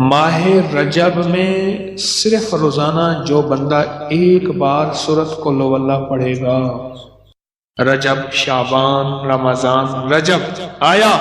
ماہ رجب میں صرف روزانہ جو بندہ ایک بار سورت قل ہو اللہ پڑھے گا، رجب، شعبان، رمضان، رجب آیا،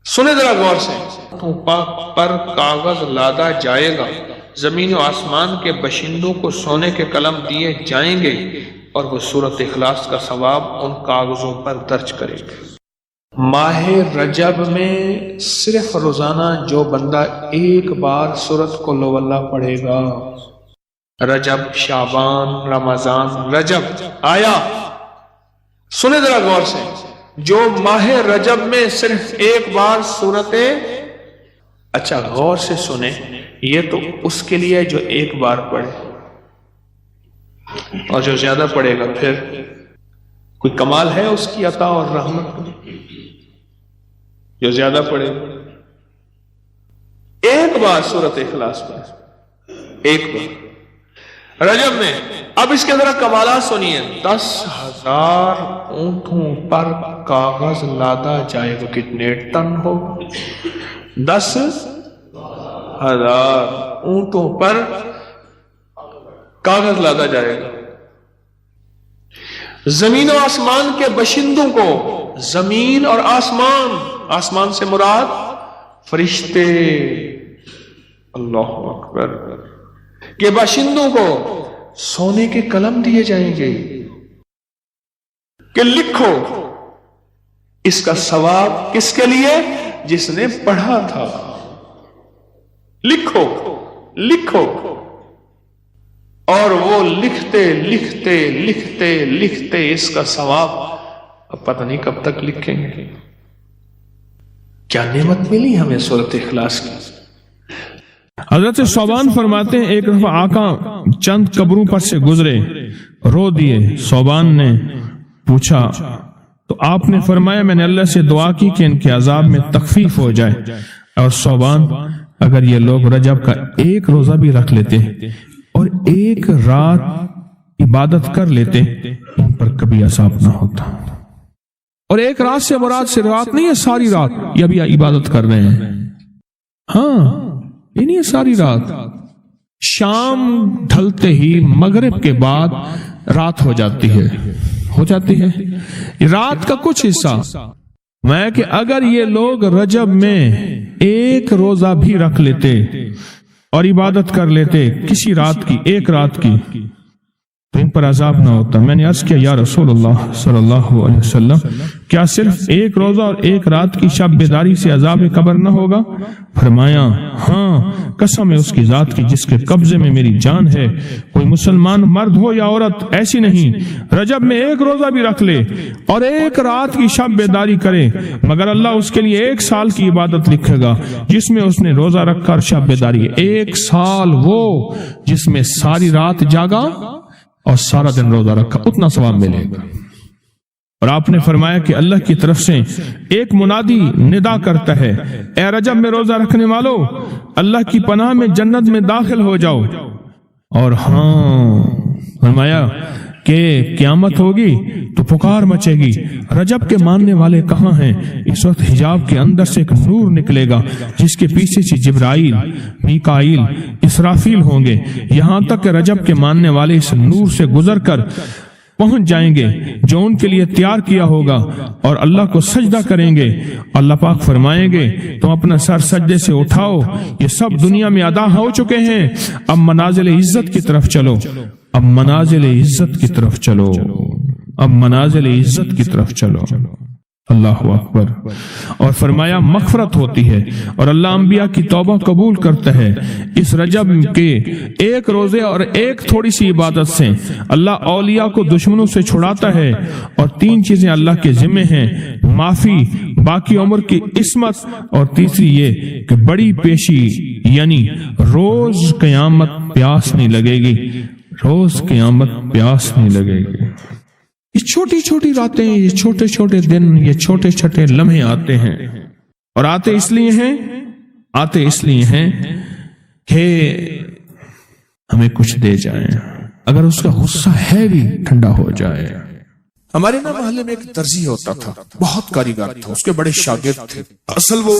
سنے ذرا غور سے، پاک پر کاغذ لادا جائے گا، زمین و آسمان کے باشندوں کو سونے کے قلم دیے جائیں گے اور وہ سورت اخلاص کا ثواب ان کاغذوں پر درج کرے گا۔ ماہ رجب میں صرف روزانہ جو بندہ ایک بار سورت قل ہو اللہ پڑھے گا، رجب، شعبان، رمضان، رجب آیا، سنے ذرا غور سے، جو ماہ رجب میں صرف ایک بار سورت، اچھا غور سے سنیں، یہ تو اس کے لیے جو ایک بار پڑھے، اور جو زیادہ پڑھے گا پھر کوئی کمال ہے اس کی عطا اور رحمت میں؟ جو زیادہ پڑھے ایک بار سورت اخلاص پر، ایک بار رجب میں۔ اب اس کے ذرا کمالات سنیے، 10,000 اونٹوں پر کاغذ لادا جائے گا، کتنے ٹن ہو؟ 10,000 اونٹوں پر کاغذ لادا جائے گا۔ زمین و آسمان کے باشندوں کو، زمین اور آسمان، آسمان سے مراد فرشتے، اللہ اکبر، کے باشندوں کو سونے کے قلم دیے جائیں گے کہ لکھو اس کا ثواب، کس کے لیے؟ جس نے پڑھا تھا، لکھو لکھو، اور وہ لکھتے لکھتے لکھتے لکھتے اس کا ثواب اب پتہ نہیں کب تک لکھیں گے۔ کیا نعمت ملی ہمیں سورت اخلاص کی۔ حضرت صوبان فرماتے ہیں ایک دفعہ آقا چند قبروں پر سے گزرے، رو دیے۔ صوبان نے پوچھا تو آپ نے فرمایا میں نے اللہ سے دعا کی کہ ان کے عذاب میں تخفیف ہو جائے، اور صوبان اگر یہ لوگ رجب کا ایک روزہ بھی رکھ لیتے اور ایک رات عبادت کر لیتے، ان پر کبھی عذاب نہ ہوتا۔ اور ایک رات سے مراد سے رات نہیں ہے ساری رات، یہ ابھی عبادت کر رہے ہیں، ہاں یہ نہیں ہے ساری رات، شام ڈھلتے ہی مغرب کے بعد رات ہو جاتی ہے رات کا کچھ حصہ۔ میں کہ اگر یہ لوگ رجب میں ایک روزہ بھی رکھ لیتے اور عبادت کر لیتے کسی رات کی، ایک رات کی، تو ان پر عذاب نہ ہوتا۔ میں نے عرض کیا یا رسول اللہ صلی اللہ علیہ وسلم، کیا صرف ایک روزہ اور ایک رات کی شب بیداری سے عذاب قبر نہ ہوگا؟ فرمایا ہاں، قسم ہے اس کی ذات کی جس کے قبضے میں میری جان ہے، کوئی مسلمان مرد ہو یا عورت ایسی نہیں رجب میں ایک روزہ بھی رکھ لے اور ایک رات کی شب بیداری کرے، مگر اللہ اس کے لیے 1 سال کی عبادت لکھے گا جس میں اس نے روزہ رکھا اور شب بیداری۔ 1 سال وہ جس میں ساری رات جاگا اور سارا دن روزہ رکھا، اتنا ثواب ملے گا۔ اور آپ نے فرمایا کہ اللہ کی طرف سے ایک منادی ندا کرتا ہے، اے رجب میں روزہ رکھنے والو، اللہ کی پناہ میں جنت میں داخل ہو جاؤ۔ اور ہاں فرمایا کہ قیامت ہوگی تو پکار مچے گی، رجب کے ماننے والے کہاں ہیں؟ اس وقت حجاب کے اندر سے ایک نور نکلے گا جس کے پیچھے سے جبرائیل، میکائیل، اسرافیل ہوں گے، یہاں تک کہ رجب کے ماننے والے اس نور سے گزر کر پہنچ جائیں گے جو ان کے لیے تیار کیا ہوگا، اور اللہ کو سجدہ کریں گے۔ اللہ پاک فرمائیں گے تم اپنا سر سجدے سے اٹھاؤ، یہ سب دنیا میں ادا ہو چکے ہیں، اب منازل عزت کی طرف چلو، اب منازل عزت کی طرف چلو، اب منازل عزت کی طرف چلو۔ اللہ اکبر۔ اور فرمایا مغفرت ہوتی ہے اور اللہ انبیاء کی توبہ قبول کرتا ہے۔ اس رجب کے ایک روزے اور ایک تھوڑی سی عبادت سے اللہ اولیاء کو دشمنوں سے چھڑاتا ہے، اور 3 چیزیں اللہ کے ذمہ ہیں، معافی، باقی عمر کی عصمت، اور تیسری یہ کہ بڑی پیشی، یعنی روز قیامت پیاس نہیں لگے گی، روز قیامت پیاس نہیں لگے گی۔ یہ چھوٹی چھوٹی راتیں، یہ چھوٹے چھوٹے دن، یہ چھوٹے چھوٹے لمحے آتے ہیں، اور آتے اس لیے ہیں کہ ہمیں کچھ دے جائیں، اگر اس کا غصہ ہے بھی ٹھنڈا ہو جائے۔ ہمارے محلے میں ایک درزی ہوتا تھا، بہت کاریگر تھا، اس کے بڑے شاگرد تھے، اصل وہ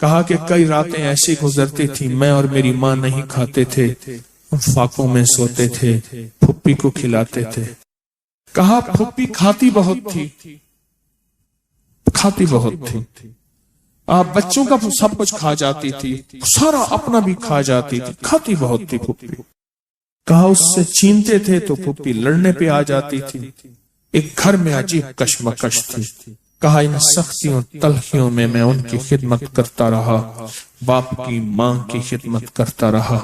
کہا کہ کئی راتیں ایسی گزرتی تھی میں اور میری ماں نہیں کھاتے تھے، ہم فاقوں میں سوتے تھے، پھپھی کو کھلاتے تھے۔ کہا پھپھی کھاتی بہت تھی، کھاتی بہت تھی، آپ بچوں کا سب کچھ کھا جاتی تھی، سارا اپنا بھی کھا جاتی تھی، کھاتی بہت تھی پھپھی۔ کہا اس سے چھینتے تھے تو پھپھی لڑنے پہ آ جاتی تھی، ایک گھر میں عجیب کشمکش تھی۔ کہا ان سختیوں تلخیوں میں میں ان کی خدمت کرتا رہا، باپ کی ماں کی خدمت کرتا رہا،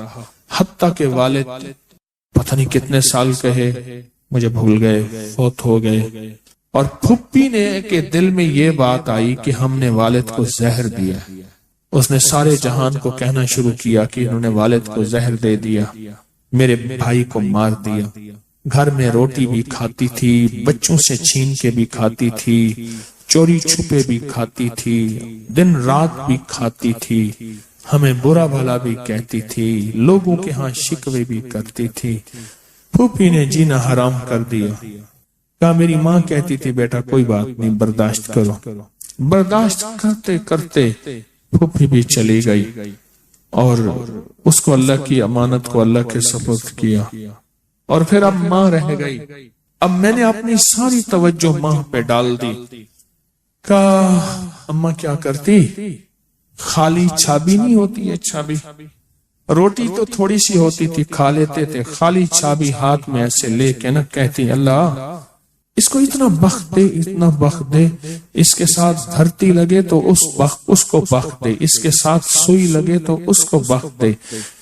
حتیٰ کہ والد پتہ نہیں کتنے سال کہے مجھے بھول گئے، فوت ہو گئے۔ اور پھپھی نے کہ دل میں یہ بات آئی کہ ہم نے والد کو زہر دیا، اس نے سارے جہان کو کہنا شروع کیا کہ انہوں نے والد کو زہر دے دیا، میرے بھائی کو مار دیا۔ گھر میں روٹی بھی کھاتی تھی، بچوں سے چھین کے بھی کھاتی تھی، چوری چھپے بھی کھاتی تھی، دن رات بھی کھاتی تھی، ہمیں برا بھلا بھی کہتی تھی، لوگوں کے ہاں شکوے بھی کرتی تھی۔ پھوپھی نے جینا حرام کر دیا۔ کہا میری ماں کہتی تھی بیٹا کوئی بات نہیں، برداشت کرو۔ برداشت کرتے کرتے پھوپھی بھی چلی گئی اور اس کو اللہ کی امانت کو اللہ کے سپرد کیا، اور پھر اب ماں رہ گئی۔ اب میں نے اپنی ساری توجہ ماں پہ ڈال دی۔ کہا اماں کیا کرتی؟ خالی چھابی نہیں ہوتی ہے، چھابی روٹی تو تھوڑی سی ہوتی تھی، کھا لیتے تھے، خالی چھابی ہاتھ میں ایسے لے کے نہ کہتی اللہ اس کو اتنا بخت دے، اتنا بخت دے، اس کے ساتھ دھرتی لگے تو اس کو بخت دے، اس کے ساتھ سوئی لگے تو اس کو بخت دے،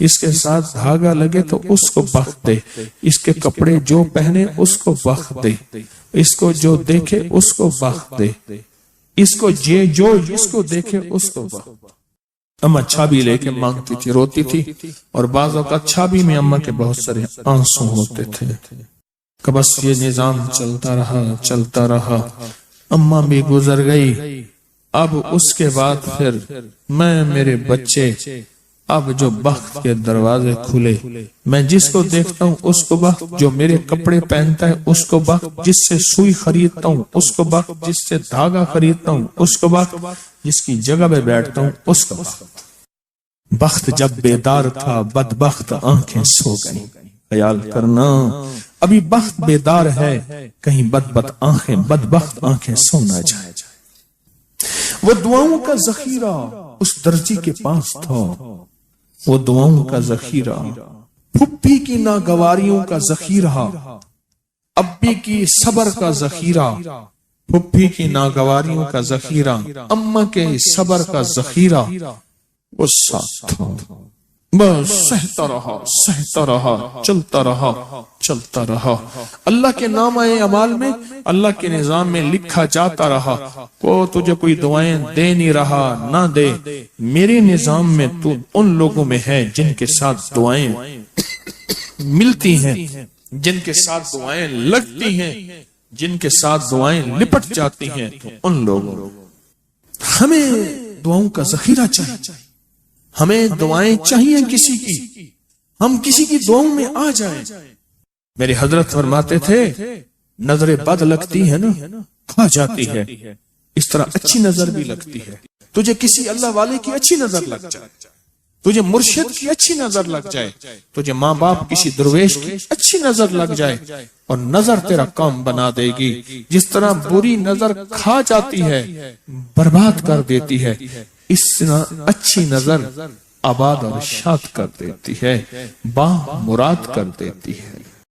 اس کے ساتھ دھاگا لگے تو اس کو بخت دے، اس کے کپڑے جو پہنے اس کو بخت دے، اس کو جو دیکھے اس کو بخت دے، اس کو جو اس کو دیکھے اس کو بخت دے۔ اماں چھابی لے کے مانگتی تھی، روتی تھی، اور بعض اوقات چھابی میں اماں کے بہت سارے آنسو ہوتے تھے۔ کہ بس یہ نظام چلتا رہا، اماں بھی گزر گئی۔ اب اس کے بعد پھر میں میرے بچے، اب جو بخت کے دروازے کھلے، میں جس کو دیکھتا ہوں اس کو بخت، جو میرے کپڑے پہنتا ہے اس کو بخت، جس سے سوئی خریدتا ہوں اس کو بخت، جس سے دھاگا خریدتا ہوں اس کو بخت، جس کی جگہ پہ بیٹھتا ہوں اس کو بخت۔ بخت جب بیدار تھا بدبخت آنکھیں سو گئی۔ خیال کرنا ابھی بخت بیدار ہے، کہیں بدبخت آنکھیں سو نہ جائے۔ وہ دعاؤں کا ذخیرہ اس درجی کے پاس تھا، وہ دعاؤں کا ذخیرہ، پھپھی کی ناگواریوں کا ذخیرہ، ابی کی صبر کا ذخیرہ، پھپھی کی ناگواریوں کا ذخیرہ، اماں کے صبر کا ذخیرہ وہ ساتھ تھا۔ بس سہتا رہا، چلتا رہا، اللہ کے نامہ اعمال میں، اللہ کے نظام میں لکھا جاتا رہا۔ وہ تجھے کوئی دعائیں دے نہیں رہا، نہ دے، میرے نظام میں تو ان لوگوں میں ہے جن کے ساتھ دعائیں ملتی ہیں، جن کے ساتھ دعائیں لگتی ہیں، جن کے ساتھ دعائیں لپٹ جاتی ہیں، تو ان لوگوں۔ ہمیں دعاؤں کا ذخیرہ چاہیے، ہمیں دعائیں چاہیے کسی کی، ہم کسی کی دعاؤں میں آ جائیں۔ میرے حضرت فرماتے تھے نظر بد لگتی ہے نا کھا جاتی ہے، اس طرح اچھی نظر بھی لگتی ہے۔ تجھے کسی اللہ والے کی اچھی نظر لگ جائے، تجھے مرشد کی اچھی نظر لگ جائے، تجھے ماں باپ کسی درویش کی اچھی نظر لگ جائے، اور نظر تیرا کام بنا دے گی۔ جس طرح بری نظر کھا جاتی ہے، برباد کر دیتی ہے، اس طرح اچھی نظر آباد اور شاد کر دیتی ہے، با مراد کر دیتی ہے۔